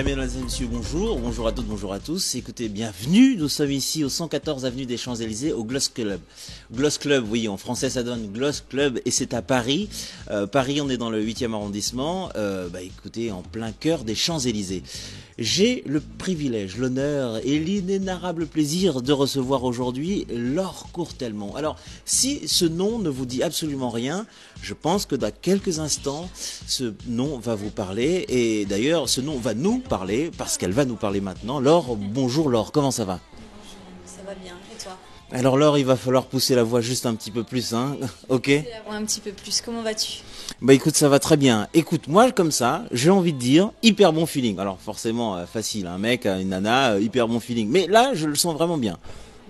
Mesdames et messieurs, bonjour. Bonjour à toutes, bonjour à tous. Écoutez, bienvenue. Nous sommes ici au 114 avenue des Champs-Élysées au Gloss Club. Gloss Club, oui, en français ça donne Gloss Club et c'est à Paris. Paris, on est dans le 8e arrondissement. Écoutez, en plein cœur des Champs-Élysées. J'ai le privilège, l'honneur et l'inénarrable plaisir de recevoir aujourd'hui Laure Courtelmont. Alors, si ce nom ne vous dit absolument rien, je pense que dans quelques instants, ce nom va vous parler. Et d'ailleurs, ce nom va nous parler, parce qu'elle va nous parler maintenant. Laure, bonjour Laure, comment ça va? Ça va bien, et toi? Alors Laure, il va falloir pousser la voix juste un petit peu plus, hein. Ok? Pousser la voix un petit peu plus, comment vas-tu? Bah écoute, ça va très bien. Écoute, moi comme ça, j'ai envie de dire hyper bon feeling. Alors forcément facile, un mec, une nana, hyper bon feeling. Mais là, je le sens vraiment bien.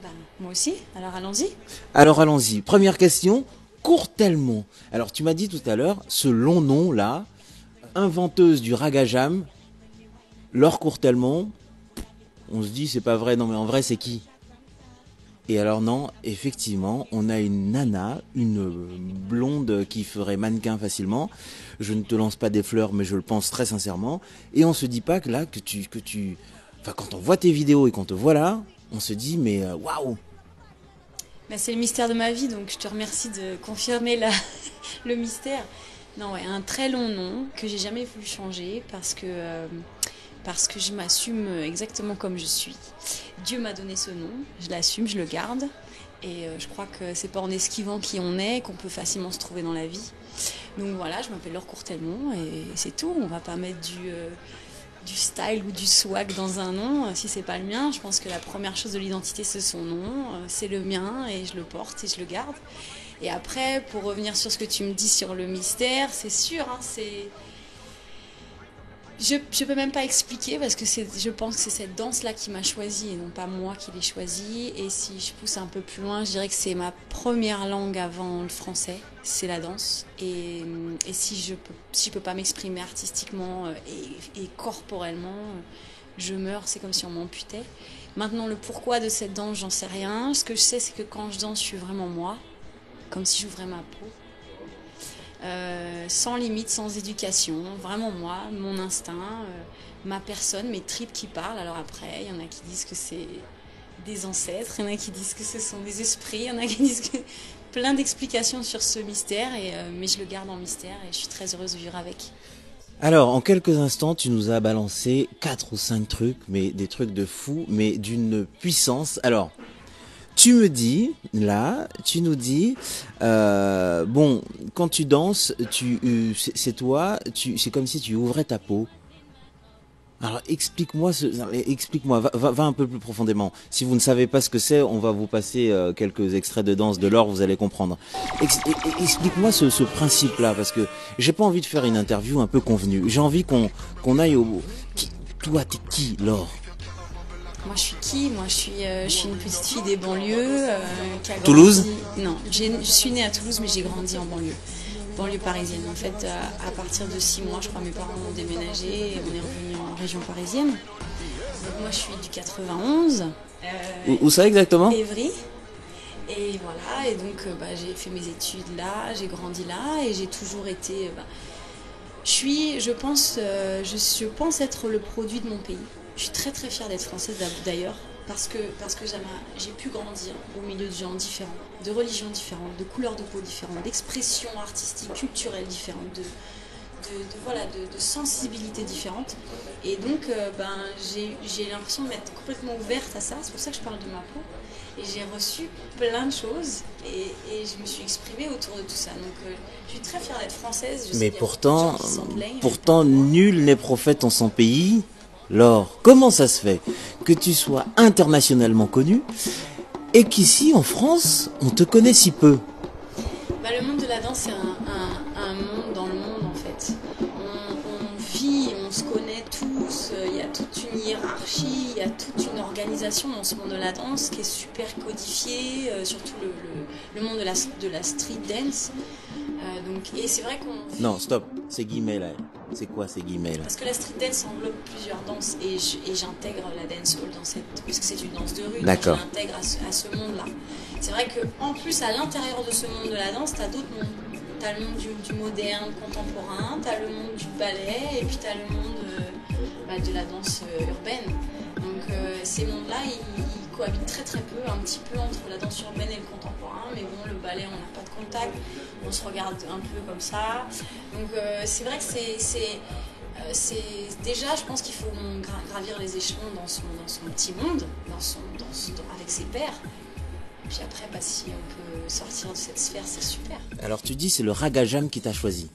Ben, moi aussi, alors allons-y. Alors allons-y. Première question, Courtelmont. Alors tu m'as dit tout à l'heure, ce long nom là, inventeuse du ragajam, Laure Courtelmont. On se dit c'est pas vrai, non mais en vrai c'est qui? Et alors non, effectivement, on a une nana, une blonde qui ferait mannequin facilement. Je ne te lance pas des fleurs, mais je le pense très sincèrement. Et on se dit pas que là, enfin, quand on voit tes vidéos et qu'on te voit là, on se dit mais waouh. Ben, c'est le mystère de ma vie, donc je te remercie de confirmer le mystère. Non, ouais, un très long nom que j'ai jamais voulu changer parce que je m'assume exactement comme je suis. Dieu m'a donné ce nom, je l'assume, je le garde. Et je crois que c'est pas en esquivant qui on est qu'on peut facilement se trouver dans la vie. Donc voilà, je m'appelle Laure Courtelmont et c'est tout. On va pas mettre du style ou du swag dans un nom si c'est pas le mien. Je pense que la première chose de l'identité c'est son nom, c'est le mien et je le porte et je le garde. Et après, pour revenir sur ce que tu me dis sur le mystère, c'est sûr, hein, c'est... Je peux même pas expliquer parce que je pense que c'est cette danse-là qui m'a choisie et non pas moi qui l'ai choisie. Et si je pousse un peu plus loin, je dirais que c'est ma première langue avant le français, c'est la danse. Et si je peux pas m'exprimer artistiquement et corporellement, je meurs, c'est comme si on m'amputait. Maintenant, le pourquoi de cette danse, j'en sais rien. Ce que je sais, c'est que quand je danse, je suis vraiment moi, comme si j'ouvrais ma peau. Sans limite, sans éducation, vraiment moi, mon instinct, ma personne, mes tripes qui parlent. Alors après, il y en a qui disent que c'est des ancêtres, il y en a qui disent que ce sont des esprits, il y en a qui disent que... plein d'explications sur ce mystère, mais je le garde en mystère et je suis très heureuse de vivre avec. Alors, en quelques instants, tu nous as balancé 4 ou 5 trucs, mais des trucs de fou, mais d'une puissance. Alors, tu me dis, là, tu nous dis, bon, quand tu danses, c'est toi, c'est comme si tu ouvrais ta peau. Alors explique-moi, va un peu plus profondément. Si vous ne savez pas ce que c'est, on va vous passer quelques extraits de danse de Laure, vous allez comprendre. Explique-moi ce principe-là, parce que j'ai pas envie de faire une interview un peu convenue. J'ai envie qu'on aille au... Toi, t'es qui, Laure? Moi, je suis qui? Moi, je suis une petite fille des banlieues qui a grandi... Toulouse? Non, je suis née à Toulouse, mais j'ai grandi en banlieue parisienne. En fait, à partir de 6 mois, je crois, mes parents ont déménagé et on est revenu en région parisienne. Donc moi, je suis du 91. Où ça exactement? Évry. Et voilà, et donc j'ai fait mes études là, j'ai grandi là et j'ai toujours été... je pense être le produit de mon pays. Je suis très très fière d'être française d'ailleurs, parce que j'ai pu grandir au milieu de gens différents, de religions différentes, de couleurs de peau différentes, d'expressions artistiques, culturelles différentes, de sensibilités différentes. Et donc j'ai l'impression d'être complètement ouverte à ça, c'est pour ça que je parle de ma peau. Et j'ai reçu plein de choses et je me suis exprimée autour de tout ça. Donc je suis très fière d'être française. Mais pourtant, nul n'est prophète en son pays. Laure, comment ça se fait que tu sois internationalement connue et qu'ici, en France, on te connaît si peu? Le monde de la danse, c'est un monde dans le monde, en fait. On vit, on se connaît tous, il y a toute une hiérarchie, il y a toute une organisation dans ce monde de la danse qui est super codifiée, surtout le monde de la street dance. Et c'est vrai qu'on... Non, stop, ces guillemets là, c'est quoi ces guillemets là? Parce que la street dance englobe plusieurs danses et j'intègre la dancehall parce que c'est une danse de rue. D'accord. Je l'intègre à ce monde-là. C'est vrai qu'en plus, à l'intérieur de ce monde de la danse, tu as d'autres mondes. Tu as le monde du moderne contemporain, tu as le monde du ballet et puis tu as le monde de la danse urbaine. Donc ces mondes-là, ils cohabitent très très peu, un petit peu entre la danse urbaine et le contemporain, mais bon, le ballet, on n'a pas de contact, on se regarde un peu comme ça. Donc c'est vrai que c'est déjà, je pense qu'il faut gravir les échelons dans son petit monde, avec ses pairs. Puis après, si on peut sortir de cette sphère, c'est super. Alors tu dis c'est le Raga Jam qui t'a choisi.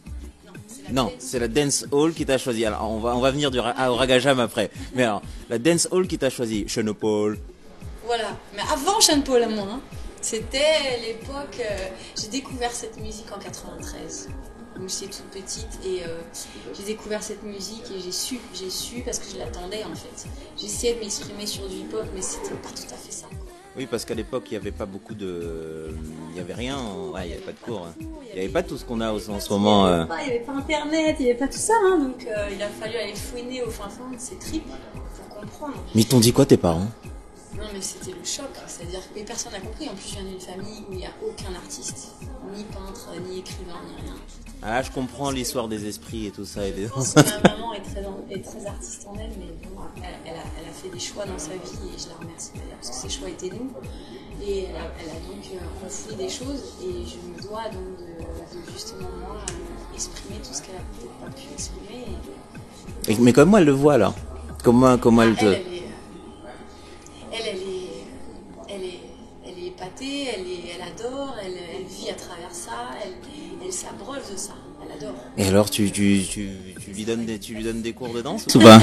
Non, C'est la Dance Hall qui t'a choisi. Alors on va venir au Raga Jam après. Mais alors, la Dance Hall qui t'a choisi, Sean Paul. Voilà, mais avant Sean Paul à moi, hein. C'était l'époque, j'ai découvert cette musique en 93. Donc j'étais toute petite et j'ai découvert cette musique et j'ai su parce que je l'attendais en fait. J'essayais de m'exprimer sur du hip-hop, mais c'était pas tout à fait ça. Oui, parce qu'à l'époque, il n'y avait pas beaucoup de... Il n'y avait rien, il n'y avait pas de cours. Il n'y avait pas tout ce qu'on a en ce moment. Il n'y avait pas Internet, il n'y avait pas tout ça, hein, donc il a fallu aller fouiner au fin fond de ces tripes pour comprendre. Mais ils t'ont dit quoi tes parents? Non mais c'était le choc, c'est-à-dire que personne n'a compris. En plus je viens d'une famille où il n'y a aucun artiste, ni peintre, ni écrivain, ni rien. Ah, je comprends l'histoire des esprits et tout ça. Je pense que ma maman est très artiste en elle, mais bon, elle a fait des choix dans sa vie et je la remercie d'ailleurs parce que ses choix étaient nous. Et elle a donc enfoui des choses et je me dois donc de justement moi exprimer tout ce qu'elle a peut-être pas pu exprimer. Mais comment elle le voit là? Comment elle te... Elle est épatée, elle adore, elle vit à travers ça, elle s'abreuve de ça, elle adore. Et alors tu lui donnes des cours de danse ou pas?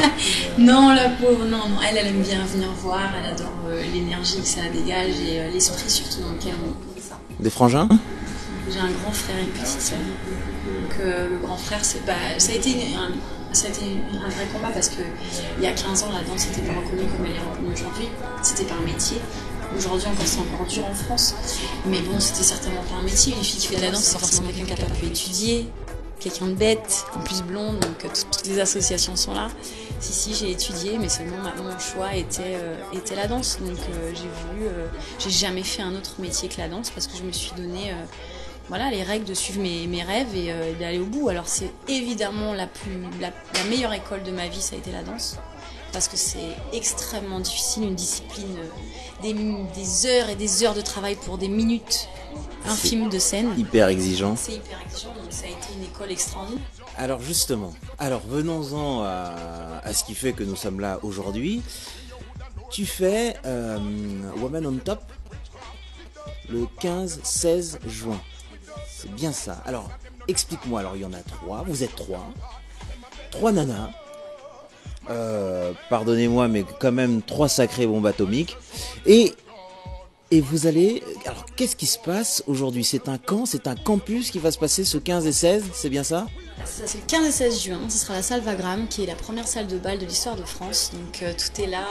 Non, la pauvre, non, elle aime bien venir voir, elle adore l'énergie que ça dégage et l'esprit surtout dans lequel on fait ça. Des frangins? J'ai un grand frère et une petite sœur. Donc le grand frère, ça a été un vrai combat parce que il y a 15 ans, la danse n'était pas reconnue comme elle est reconnue aujourd'hui. C'était pas un métier. Aujourd'hui encore, c'est encore dur en France. Mais bon, c'était certainement pas un métier. Une fille qui fait de la danse, c'est forcément quelqu'un qui n'a pas pu étudier, quelqu'un de bête, en plus blonde, donc toutes les associations sont là. Si, j'ai étudié, mais seulement mon choix était la danse. Donc j'ai jamais fait un autre métier que la danse parce que je me suis donné les règles de suivre mes rêves et d'aller au bout. Alors c'est évidemment la meilleure école de ma vie, ça a été la danse. Parce que c'est extrêmement difficile, une discipline, des heures et des heures de travail pour des minutes infimes de scène. Hyper exigeant. C'est hyper exigeant, donc ça a été une école extraordinaire. Alors justement, venons-en à ce qui fait que nous sommes là aujourd'hui. Tu fais Woman on Top le 15-16 juin. C'est bien ça. Alors, explique-moi. Alors, il y en a 3. Vous êtes 3 nanas. Pardonnez-moi, mais quand même 3 sacrées bombes atomiques. Et vous allez... Alors, qu'est-ce qui se passe aujourd'hui? C'est un camp, c'est un campus qui va se passer ce 15 et 16, c'est bien ça? C'est le 15 et 16 juin, ce sera la salle Wagram, qui est la première salle de bal de l'histoire de France. Donc tout est là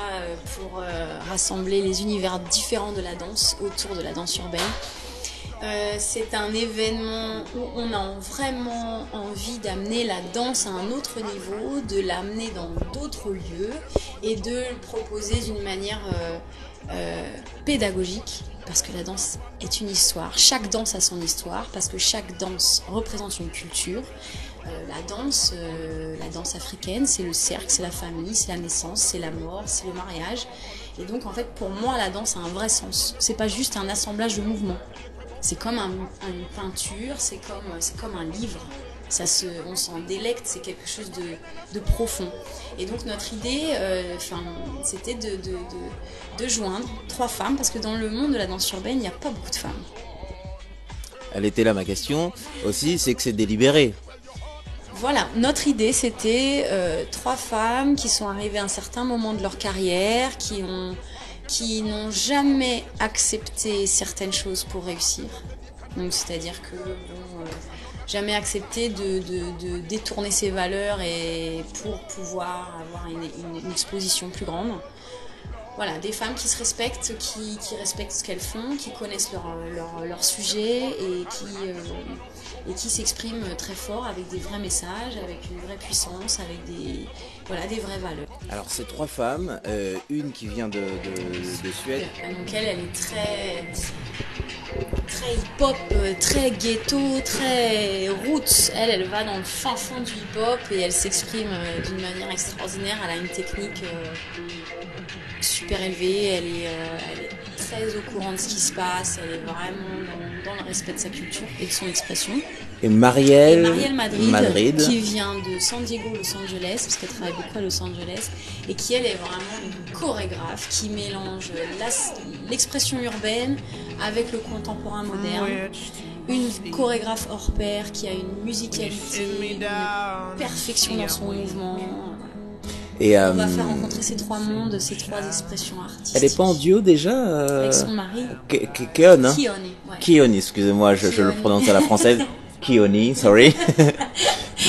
pour rassembler les univers différents de la danse autour de la danse urbaine. C'est un événement où on a vraiment envie d'amener la danse à un autre niveau, de l'amener dans d'autres lieux et de le proposer d'une manière pédagogique, parce que la danse est une histoire. Chaque danse a son histoire, parce que chaque danse représente une culture. La danse africaine, c'est le cercle, c'est la famille, c'est la naissance, c'est la mort, c'est le mariage. Et donc en fait, pour moi, la danse a un vrai sens. C'est pas juste un assemblage de mouvements. C'est comme une peinture, c'est comme un livre. On s'en délecte, c'est quelque chose de profond. Et donc notre idée, c'était de joindre 3 femmes, parce que dans le monde de la danse urbaine, il n'y a pas beaucoup de femmes. Elle était là ma question aussi, c'est que c'est délibéré. Voilà, notre idée c'était 3 femmes qui sont arrivées à un certain moment de leur carrière, qui n'ont jamais accepté certaines choses pour réussir. Donc c'est-à-dire que jamais accepté de détourner ses valeurs et pour pouvoir avoir une exposition plus grande. Voilà, des femmes qui se respectent, qui respectent ce qu'elles font, qui connaissent leur sujet et qui s'expriment très fort avec des vrais messages, avec une vraie puissance, avec des vraies valeurs. Alors ces 3 femmes, une qui vient de Suède. Donc elle est très hip-hop. hip-hop très ghetto, très roots. Elle va dans le fin fond du hip-hop et elle s'exprime d'une manière extraordinaire. Elle a une technique super élevée, elle est très au courant de ce qui se passe, elle est vraiment dans le respect de sa culture et de son expression. Et Marielle Madrid, qui vient de San Diego, Los Angeles, parce qu'elle travaille beaucoup à Los Angeles, et qui elle est vraiment une chorégraphe qui mélange l'expression urbaine avec le contemporain moderne. Une chorégraphe hors pair qui a une musicalité, une perfection dans son mouvement. Et on va faire rencontrer ces trois mondes, ces trois expressions artistiques. Elle est pas en duo déjà avec son mari Keone, hein? Keone, excusez-moi, je le prononce à la française. Keone, sorry.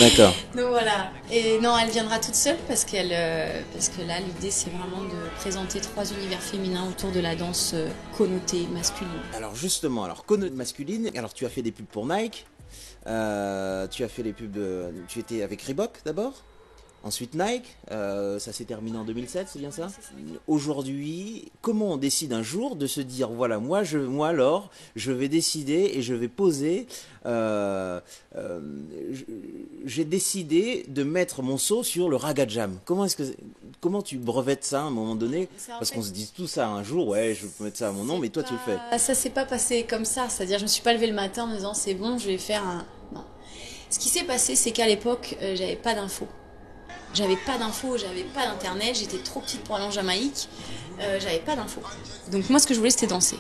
D'accord. Donc voilà. Et non, elle viendra toute seule parce que là, l'idée, c'est vraiment de présenter trois univers féminins autour de la danse connotée masculine. Alors justement, connotée masculine. Alors tu as fait des pubs pour Nike. Tu as fait les pubs. Tu étais avec Reebok d'abord. Ensuite Nike, ça s'est terminé en 2007, c'est bien ça? Aujourd'hui, comment on décide un jour de se dire, voilà, moi Laure, je vais décider et je vais poser, j'ai décidé de mettre mon seau sur le Raga Jam. Comment tu brevettes ça à un moment donné? Parce qu'on se dit tout ça un jour, ouais, je peux mettre ça à mon nom, mais toi tu le fais. Ça s'est pas passé comme ça, c'est-à-dire je me suis pas levée le matin en me disant, c'est bon, je vais faire un... Non. Ce qui s'est passé, c'est qu'à l'époque, j'avais pas d'infos. J'avais pas d'internet, j'étais trop petite pour aller en Jamaïque, j'avais pas d'infos. Donc moi ce que je voulais c'était danser.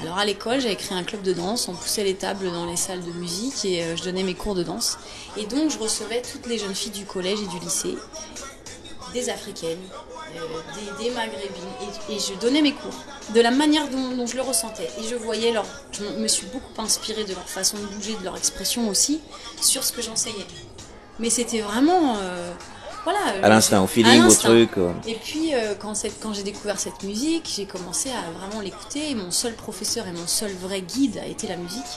Alors à l'école j'avais créé un club de danse, on poussait les tables dans les salles de musique et je donnais mes cours de danse. Et donc je recevais toutes les jeunes filles du collège et du lycée, des africaines, des maghrébines, et je donnais mes cours de la manière dont je le ressentais. Et je voyais je me suis beaucoup inspirée de leur façon de bouger, de leur expression aussi, sur ce que j'enseignais. Mais c'était vraiment... voilà, à l'instinct, au feeling, au truc. Et puis quand j'ai découvert cette musique, j'ai commencé à vraiment l'écouter. Mon seul professeur et mon seul vrai guide a été la musique.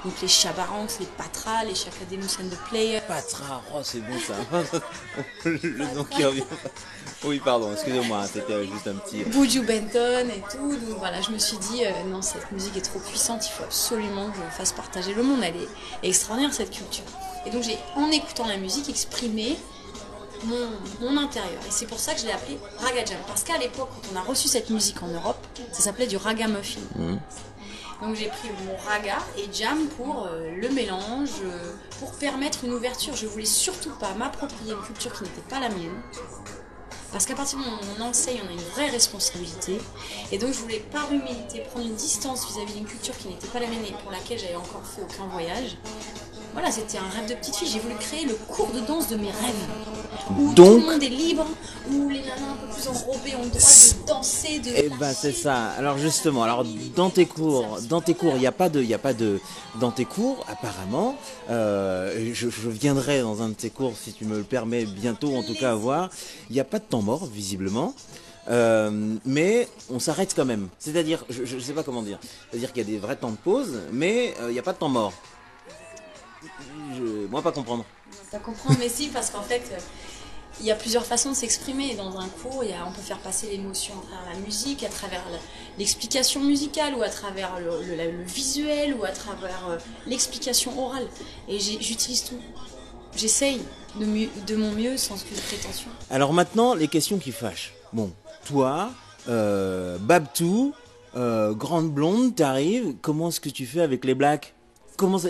Donc les Chabarangs, les Patra, les Chakademus and the Players. Patra, oh c'est bon ça. Le nom qui revient. Oui pardon, excusez-moi, c'était juste un petit... Buju Benton et tout. Donc voilà, je me suis dit, non, cette musique est trop puissante, il faut absolument que je me fasse partager le monde. Elle est extraordinaire cette culture. Et donc j'ai, en écoutant la musique, exprimé mon intérieur. Et c'est pour ça que je l'ai appelé Raga Jam. Parce qu'à l'époque, quand on a reçu cette musique en Europe, ça s'appelait du ragamuffin. Donc j'ai pris mon raga et jam pour le mélange, pour permettre une ouverture. Je voulais surtout pas m'approprier une culture qui n'était pas la mienne. Parce qu'à partir du moment où on enseigne, on a une vraie responsabilité. Et donc je voulais par humilité prendre une distance vis-à-vis d'une culture qui n'était pas la mienne et pour laquelle j'avais encore fait aucun voyage. Voilà, c'était un rêve de petite fille. J'ai voulu créer le cours de danse de mes rêves. Où tout le monde est libre, où les nanas un peu plus enrobées ont le droit de danser, de... Eh ben c'est ça. Alors justement, dans tes cours, il n'y a pas de, dans tes cours, apparemment, je viendrai dans un de tes cours si tu me le permets bientôt, en tout cas à voir. Il n'y a pas de temps mort visiblement. Mais on s'arrête quand même. C'est-à-dire, je ne sais pas comment dire. C'est-à-dire qu'il y a des vrais temps de pause, mais il n'y a pas de temps mort. Moi, pas comprendre. Pas comprendre, mais si, parce qu'en fait, il y a plusieurs façons de s'exprimer. Dans un cours, on peut faire passer l'émotion à travers la musique, à travers l'explication musicale, ou à travers le visuel, ou à travers l'explication orale. Et j'utilise tout. J'essaye de mon mieux, sans aucune prétention. Alors maintenant, les questions qui fâchent. Bon, toi, Babtou, grande blonde, t'arrives, comment est-ce que tu fais avec les blacks?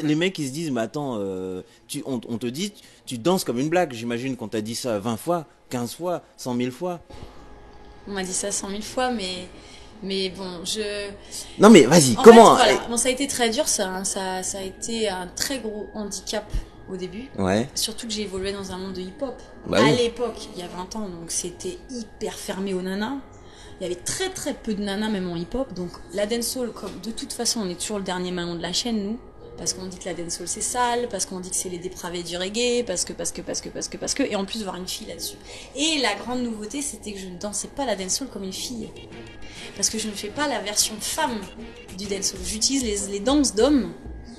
Les mecs ils se disent, mais attends, on te dit, tu danses comme une blague, j'imagine qu'on t'a dit ça 20 fois, 15 fois, 100 000 fois. On m'a dit ça 100 000 fois, mais bon, Non mais vas-y, en comment... fait, voilà. Bon, ça a été très dur, ça a été un très gros handicap au début. Ouais. Surtout que j'ai évolué dans un monde de hip-hop. Bah oui. À l'époque, il y a 20 ans, donc c'était hyper fermé aux nanas. Il y avait très très peu de nanas, même en hip-hop. Donc la dancehall, comme de toute façon, on est toujours le dernier maillon de la chaîne, nous. Parce qu'on dit que la dancehall c'est sale, parce qu'on dit que c'est les dépravés du reggae, parce que, et en plus voir une fille là-dessus. Et la grande nouveauté, c'était que je ne dansais pas la dancehall comme une fille. Parce que je ne fais pas la version femme du dancehall. J'utilise les danses d'hommes,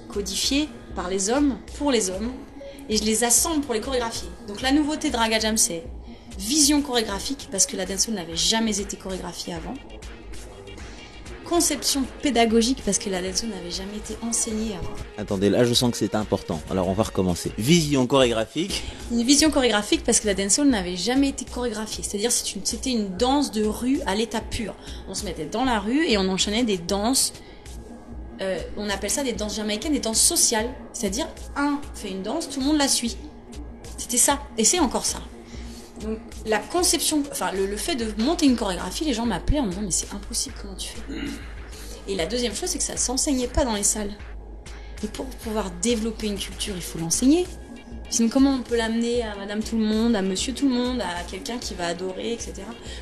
codifiées par les hommes, pour les hommes, et je les assemble pour les chorégraphier. Donc la nouveauté de Raga Jam, c'est vision chorégraphique, parce que la dancehall n'avait jamais été chorégraphiée avant. conception pédagogique parce que la dancehall n'avait jamais été enseignée avant. Attendez, là je sens que c'est important. Alors on va recommencer. Vision chorégraphique. Une vision chorégraphique parce que la dancehall n'avait jamais été chorégraphiée. C'est-à-dire c'était une danse de rue à l'état pur. On se mettait dans la rue et on enchaînait des danses. On appelle ça des danses jamaïcaines, des danses sociales. C'est-à-dire, un fait une danse, tout le monde la suit. C'était ça. Et c'est encore ça. Donc, la conception, enfin, le fait de monter une chorégraphie, les gens m'appelaient en me disant, mais c'est impossible, comment tu fais? Et la deuxième chose, c'est que ça ne s'enseignait pas dans les salles. Et pour pouvoir développer une culture, il faut l'enseigner. Sinon, comment on peut l'amener à madame tout le monde, à monsieur tout le monde, à quelqu'un qui va adorer, etc.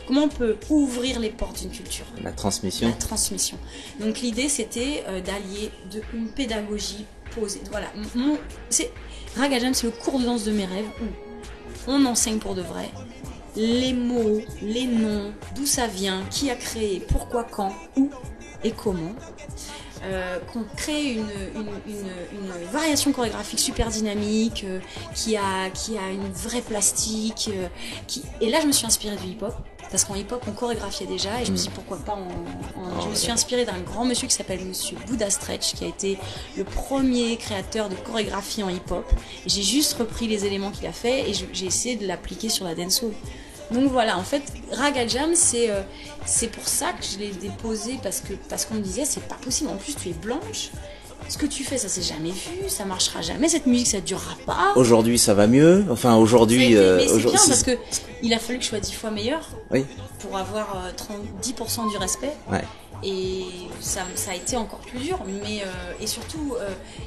Comment on peut ouvrir les portes d'une culture? La transmission. La transmission. Donc l'idée, c'était d'allier une pédagogie posée. Voilà. Raga Jam, c'est le cours de danse de mes rêves où on enseigne pour de vrai les mots, les noms, d'où ça vient, qui a créé, pourquoi, quand, où et comment. Qu'on crée une variation chorégraphique super dynamique, qui a une vraie plastique. Et là, je me suis inspirée du hip-hop, parce qu'en hip-hop, on chorégraphiait déjà, et je me suis dit pourquoi pas. Je me suis inspirée d'un grand monsieur qui s'appelle Monsieur Buddha Stretch, qui a été le premier créateur de chorégraphie en hip-hop. Et j'ai juste repris les éléments qu'il a fait, et j'ai essayé de l'appliquer sur la dancehall. Donc voilà, en fait, Raga Jam, c'est pour ça que je l'ai déposé, parce qu'on me disait, c'est pas possible, en plus tu es blanche, ce que tu fais, ça s'est jamais vu, ça marchera jamais, cette musique, ça durera pas. Aujourd'hui, ça va mieux. Enfin, aujourd'hui... mais c'est bien, parce que il a fallu que je sois 10 fois meilleure, oui, pour avoir 10% du respect. Ouais. Et ça a été encore plus dur, mais et surtout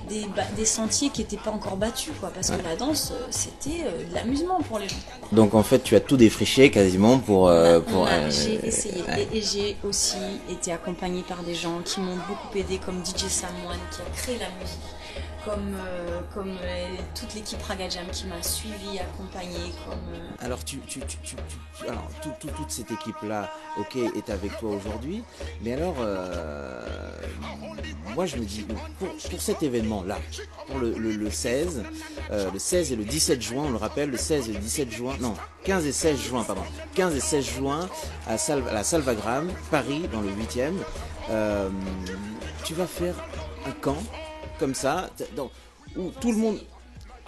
des sentiers qui n'étaient pas encore battus, quoi, parce que la danse, c'était de l'amusement pour les gens. Donc en fait, tu as tout défriché quasiment pour... J'ai essayé, et j'ai aussi été accompagnée par des gens qui m'ont beaucoup aidé, comme DJ Samoine qui a créé la musique, comme toute l'équipe Raga Jam qui m'a suivi, accompagnée, Alors alors toute cette équipe-là, ok, est avec toi aujourd'hui, mais alors moi je me dis pour cet événement-là, pour le 16, le 16 et le 17 juin, on le rappelle, le 16 et le 17 juin, non, 15 et 16 juin, pardon, 15 et 16 juin à la Salvagram, Paris, dans le 8e, tu vas faire un camp comme ça, où tout le monde...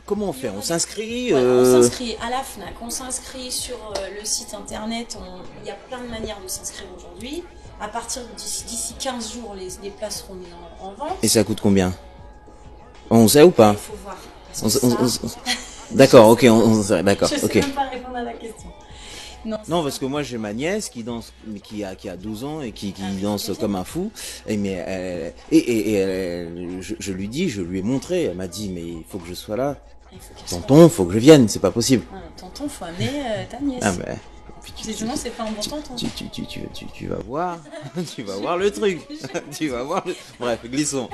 Comment on fait? On s'inscrit On s'inscrit à la FNAC, on s'inscrit sur le site internet, il y a plein de manières de s'inscrire aujourd'hui. À partir d'ici 15 jours, les places seront mises en vente. Et ça coûte combien? On sait ou pas? Il faut voir. D'accord, ok, on sait, d'accord. Je ne sais même pas répondre à la question. Non, parce que moi j'ai ma nièce qui danse, qui a 12 ans et qui danse comme un fou. Et je lui dis, je lui ai montré. Elle m'a dit, mais il faut que je sois là. Tonton, faut que je vienne, c'est pas possible. Ouais, tonton, faut amener ta nièce. Ah ben. Sinon, c'est pas un bon tonton. Tu vas voir, tu vas voir le truc. Tu vas voir. Bref, glissons.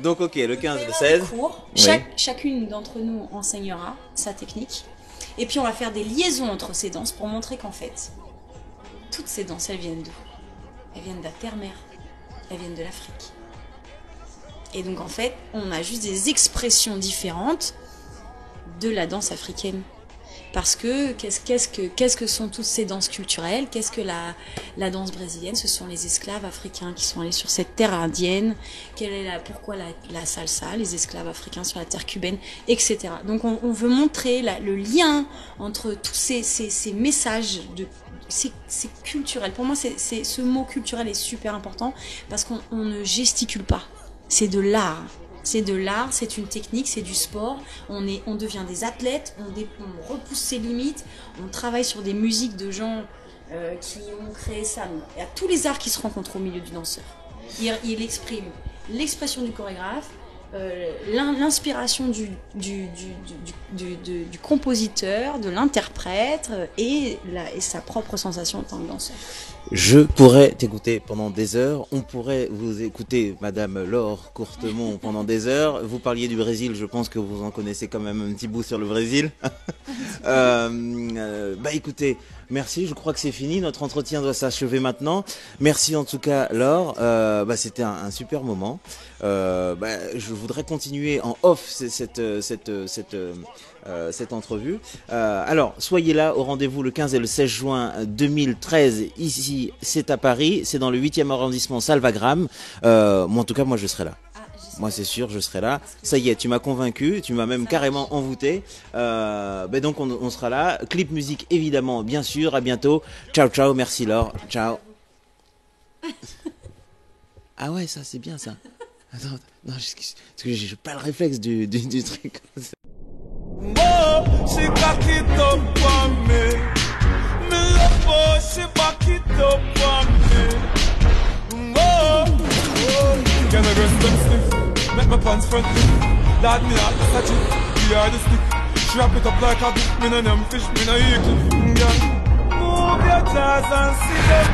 Donc ok, le 15 et le 16. Cours. Chacune d'entre nous enseignera sa technique. Et puis on va faire des liaisons entre ces danses pour montrer qu'en fait, toutes ces danses, elles viennent d'où? Elles viennent de la terre-mère, elles viennent de l'Afrique. Et donc en fait, on a juste des expressions différentes de la danse africaine. Parce que qu'est-ce que sont toutes ces danses culturelles? Qu'est-ce que la danse brésilienne? Ce sont les esclaves africains qui sont allés sur cette terre indienne. Pourquoi la salsa, les esclaves africains sur la terre cubaine, etc. Donc on veut montrer le lien entre tous ces messages c'est culturel. Pour moi, ce mot culturel est super important parce qu'on ne gesticule pas. C'est de l'art. C'est de l'art, c'est une technique, c'est du sport. On devient des athlètes, on repousse ses limites, on travaille sur des musiques de gens qui ont créé ça. Il y a tous les arts qui se rencontrent au milieu du danseur. Il exprime l'expression du chorégraphe, l'inspiration du compositeur, de l'interprète et sa propre sensation en tant que danseur. Je pourrais t'écouter pendant des heures. On pourrait vous écouter, Madame Laure Courtemont, pendant des heures. Vous parliez du Brésil, je pense que vous en connaissez quand même un petit bout sur le Brésil. Écoutez, merci, je crois que c'est fini. Notre entretien doit s'achever maintenant. Merci en tout cas, Laure. C'était un super moment. Je voudrais continuer en off cette entrevue. Alors, soyez là au rendez-vous le 15 et le 16 juin 2013, ici ici, c'est à Paris, c'est dans le 8e arrondissement Salvagram. Moi, en tout cas, moi, je serai là. Moi, c'est sûr, je serai là. Ça y est, tu m'as convaincu, tu m'as même carrément envoûté. Donc, on sera là. Clip musique, évidemment, bien sûr. À bientôt. Ciao, ciao. Merci, Laure. Ciao. Ah ouais, ça, c'est bien, ça. Attends, non, parce que j'ai pas le réflexe du truc comme ça. Oh, she back it up on me. Me love her, she back it up on me. Oh, oh. Can I rest them stiff? Make my pants front lift. Lad me out, touch it. We are the stick. Wrap it up like a book. Me no name fish, me no eat. Yeah. Move your jaws and sit up.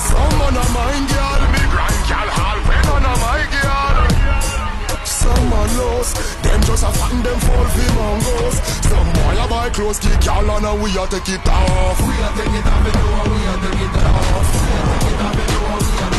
Someone of mine, girl. Me grind, girl, hall. When on a my girl. Someone knows. Them just a fatten them fall for mongos. Some boy a buy clothes, kick y'all on and we a take it off. We a take it off, we a take it off. We a take it off, we a